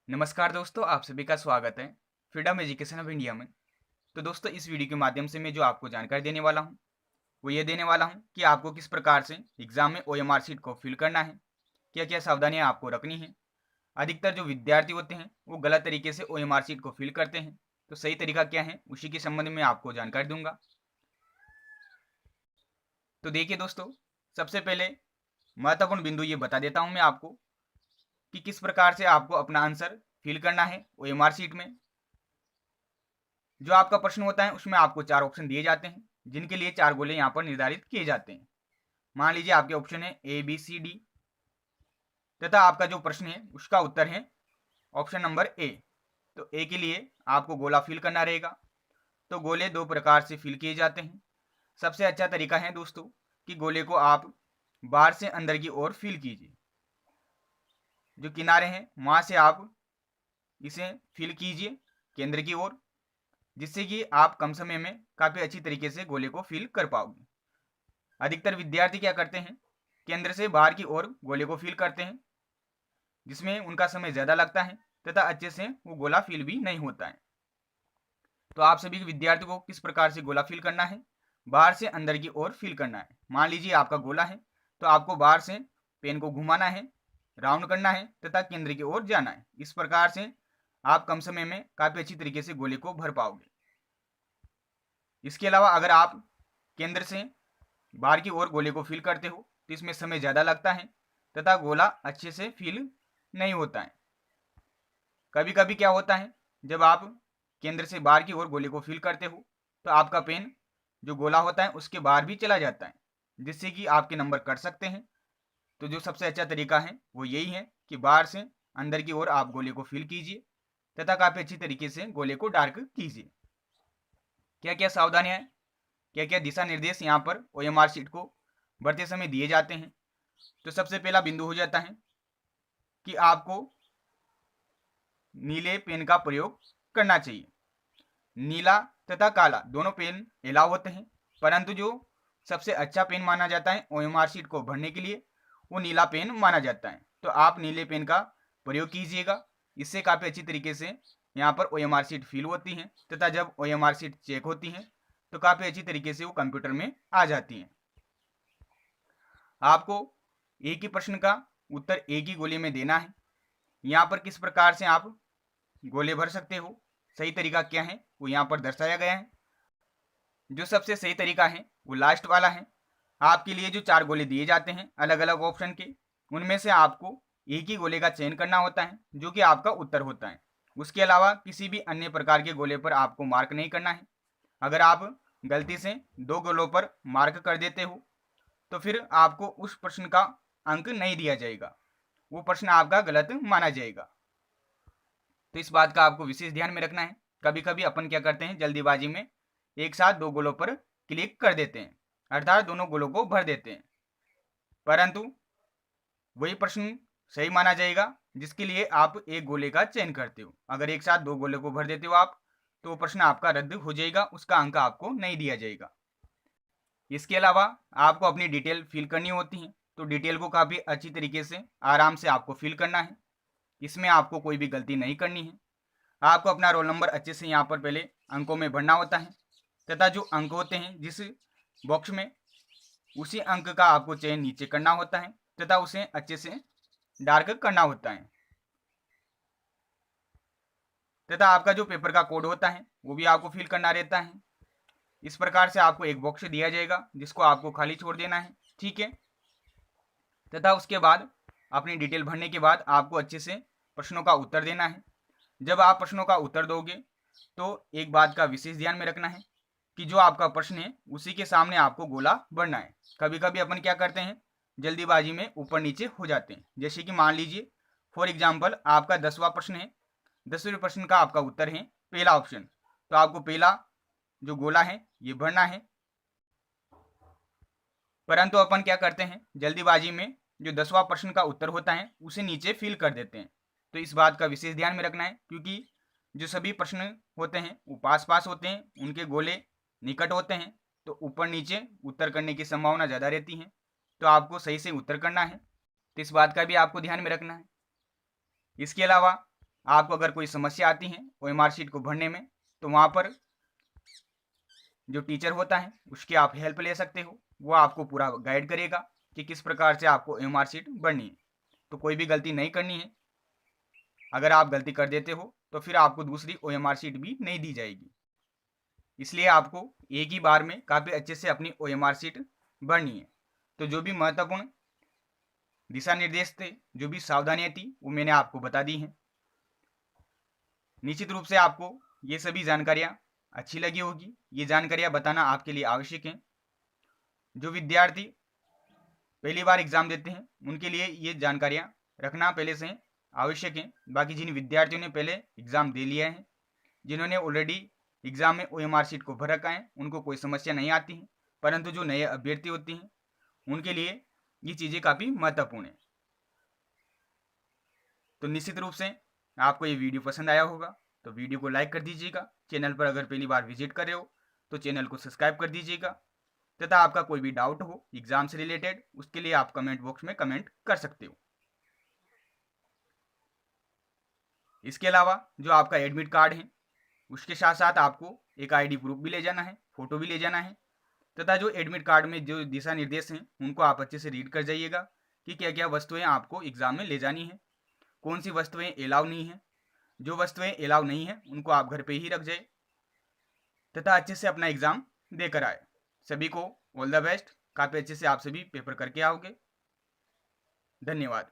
नमस्कार दोस्तों, आप सभी का स्वागत है फ्रीडम एजुकेशन ऑफ इंडिया में। तो दोस्तों, इस वीडियो के माध्यम से मैं जो आपको जानकारी देने वाला हूँ वो ये देने वाला हूँ कि आपको किस प्रकार से एग्जाम में ओएमआर शीट को फिल करना है, क्या क्या सावधानियां आपको रखनी है। अधिकतर जो विद्यार्थी होते हैं वो गलत तरीके से ओएमआर शीट को फिल करते हैं, तो सही तरीका क्या है उसी के संबंध में आपको जानकारी दूंगा। तो देखिए दोस्तों, सबसे पहले महत्वपूर्ण बिंदु ये बता देता हूँ मैं आपको कि किस प्रकार से आपको अपना आंसर फिल करना है ओएमआर शीट में। जो आपका प्रश्न होता है उसमें आपको 4 ऑप्शन दिए जाते हैं, जिनके लिए 4 गोले यहाँ पर निर्धारित किए जाते हैं। मान लीजिए आपके ऑप्शन है ए बी सी डी, तथा आपका जो प्रश्न है उसका उत्तर है ऑप्शन नंबर ए। तो ए के लिए आपको गोला फिल करना रहेगा। तो गोले 2 प्रकार से फिल किए जाते हैं। सबसे अच्छा तरीका है दोस्तों कि गोले को आप बाहर से अंदर की ओर फिल कीजिए। जो किनारे हैं वहां से आप इसे फिल कीजिए केंद्र की ओर, जिससे कि आप कम समय में काफ़ी अच्छी तरीके से गोले को फिल कर पाओगे। अधिकतर विद्यार्थी क्या करते हैं, केंद्र से बाहर की ओर गोले को फिल करते हैं, जिसमें उनका समय ज़्यादा लगता है तथा अच्छे से वो गोला फिल भी नहीं होता है। तो आप सभी विद्यार्थी को किस प्रकार से गोला फिल करना है, बाहर से अंदर की ओर फिल करना है। मान लीजिए आपका गोला है तो आपको बाहर से पेन को घुमाना है, राउंड करना है तथा केंद्र की ओर जाना है। इस प्रकार से आप कम समय में काफ़ी अच्छी तरीके से गोले को भर पाओगे। इसके अलावा अगर आप केंद्र से बाहर की ओर गोले को फिल करते हो तो इसमें समय ज़्यादा लगता है तथा गोला अच्छे से फिल नहीं होता है। कभी कभी क्या होता है, जब आप केंद्र से बाहर की ओर गोले को फिल करते हो तो आपका पेन जो गोला होता है उसके बाहर भी चला जाता है, जिससे कि आपके नंबर कट सकते हैं। तो जो सबसे अच्छा तरीका है वो यही है कि बाहर से अंदर की ओर आप गोले को फिल कीजिए तथा काफ़ी अच्छी तरीके से गोले को डार्क कीजिए। क्या क्या सावधानियां हैं, क्या क्या दिशा निर्देश यहाँ पर ओएमआर शीट को भरते समय दिए जाते हैं। तो सबसे पहला बिंदु हो जाता है कि आपको नीले पेन का प्रयोग करना चाहिए। नीला तथा काला दोनों पेन अलाउ होते हैं, परंतु जो सबसे अच्छा पेन माना जाता है ओएमआर शीट को भरने के लिए वो नीला पेन माना जाता है। तो आप नीले पेन का प्रयोग कीजिएगा, इससे काफ़ी अच्छी तरीके से यहाँ पर ओएमआर शीट फिल होती है तथा जब ओएमआर शीट चेक होती है तो काफ़ी अच्छी तरीके से वो कंप्यूटर में आ जाती हैं। आपको एक ही प्रश्न का उत्तर एक ही गोले में देना है। यहाँ पर किस प्रकार से आप गोले भर सकते हो, सही तरीका क्या है वो यहाँ पर दर्शाया गया है। जो सबसे सही तरीका है वो लास्ट वाला है। आपके लिए जो 4 गोले दिए जाते हैं अलग अलग ऑप्शन के, उनमें से आपको एक ही गोले का चयन करना होता है जो कि आपका उत्तर होता है। उसके अलावा किसी भी अन्य प्रकार के गोले पर आपको मार्क नहीं करना है। अगर आप गलती से 2 गोलों पर मार्क कर देते हो तो फिर आपको उस प्रश्न का अंक नहीं दिया जाएगा, वो प्रश्न आपका गलत माना जाएगा। तो इस बात का आपको विशेष ध्यान में रखना है। कभी कभी अपन क्या करते हैं, जल्दीबाजी में एक साथ 2 गोलों पर क्लिक कर देते हैं, अर्थात दोनों गोलों को भर देते हैं, परंतु वही प्रश्न सही माना जाएगा जिसके लिए आप एक गोले का चयन करते हो। अगर एक साथ 2 गोले को भर देते हो आप, तो प्रश्न आपका रद्द हो जाएगा, उसका अंक आपको नहीं दिया जाएगा। इसके अलावा आपको अपनी डिटेल फिल करनी होती है, तो डिटेल को काफ़ी अच्छी तरीके से आराम से आपको फिल करना है। इसमें आपको कोई भी गलती नहीं करनी है। आपको अपना रोल नंबर अच्छे से यहाँ पर पहले अंकों में भरना होता है तथा जो अंक होते हैं जिस बॉक्स में, उसी अंक का आपको चयन नीचे करना होता है तथा उसे अच्छे से डार्क करना होता है। तथा आपका जो पेपर का कोड होता है वो भी आपको फिल करना रहता है। इस प्रकार से आपको एक बॉक्स दिया जाएगा जिसको आपको खाली छोड़ देना है, ठीक है। तथा उसके बाद अपनी डिटेल भरने के बाद आपको अच्छे से प्रश्नों का उत्तर देना है। जब आप प्रश्नों का उत्तर दोगे तो एक बात का विशेष ध्यान में रखना है कि जो आपका प्रश्न है उसी के सामने आपको गोला भरना है। कभी कभी अपन क्या करते हैं, जल्दीबाजी में ऊपर नीचे हो जाते हैं। जैसे कि मान लीजिए फॉर एग्जाम्पल आपका 10वां प्रश्न है, 10वें प्रश्न का आपका उत्तर है पहला ऑप्शन, तो आपको पहला जो गोला है ये भरना है। परंतु अपन क्या करते हैं, जल्दीबाजी में जो 10वां प्रश्न का उत्तर होता है उसे नीचे फिल कर देते हैं। तो इस बात का विशेष ध्यान में रखना है, क्योंकि जो सभी प्रश्न होते हैं वो पास पास होते हैं, उनके गोले निकट होते हैं, तो ऊपर नीचे उत्तर करने की संभावना ज़्यादा रहती है। तो आपको सही से उत्तर करना है, तो इस बात का भी आपको ध्यान में रखना है। इसके अलावा आपको अगर कोई समस्या आती है OMR शीट को भरने में, तो वहाँ पर जो टीचर होता है उसकी आप हेल्प ले सकते हो। वो आपको पूरा गाइड करेगा कि किस प्रकार से आपको OMR शीट भरनी है। तो कोई भी गलती नहीं करनी है। अगर आप गलती कर देते हो तो फिर आपको दूसरी OMR शीट भी नहीं दी जाएगी। इसलिए आपको एक ही बार में काफ़ी अच्छे से अपनी OMR शीट भरनी है। तो जो भी महत्वपूर्ण दिशा निर्देश थे, जो भी सावधानियाँ थी, वो मैंने आपको बता दी हैं। निश्चित रूप से आपको ये सभी जानकारियाँ अच्छी लगी होगी। ये जानकारियाँ बताना आपके लिए आवश्यक है। जो विद्यार्थी पहली बार एग्जाम देते हैं उनके लिए ये जानकारियाँ रखना पहले से आवश्यक है। बाकी जिन विद्यार्थियों ने पहले एग्ज़ाम दे लिया है, जिन्होंने ऑलरेडी एग्ज़ाम में OMR शीट को भर रखा है, उनको कोई समस्या नहीं आती है। परंतु जो नए अभ्यर्थी होते हैं उनके लिए ये चीज़ें काफ़ी महत्वपूर्ण है। तो निश्चित रूप से आपको ये वीडियो पसंद आया होगा, तो वीडियो को लाइक कर दीजिएगा। चैनल पर अगर पहली बार विजिट कर रहे हो तो चैनल को सब्सक्राइब कर दीजिएगा। तथा आपका कोई भी डाउट हो एग्ज़ाम से रिलेटेड, उसके लिए आप कमेंट बॉक्स में कमेंट कर सकते हो। इसके अलावा जो आपका एडमिट कार्ड है उसके साथ साथ आपको एक ID प्रूफ भी ले जाना है, फ़ोटो भी ले जाना है। तथा जो एडमिट कार्ड में जो दिशा निर्देश हैं उनको आप अच्छे से रीड कर जाइएगा कि क्या क्या वस्तुएं आपको एग्ज़ाम में ले जानी है, कौन सी वस्तुएं एलाउ नहीं है। जो वस्तुएं एलाउ नहीं है उनको आप घर पे ही रख जाए तथा अच्छे से अपना एग्ज़ाम देकर आए। सभी को ऑल द बेस्ट। काफ़ी अच्छे से आप सभी पेपर करके आओगे। धन्यवाद।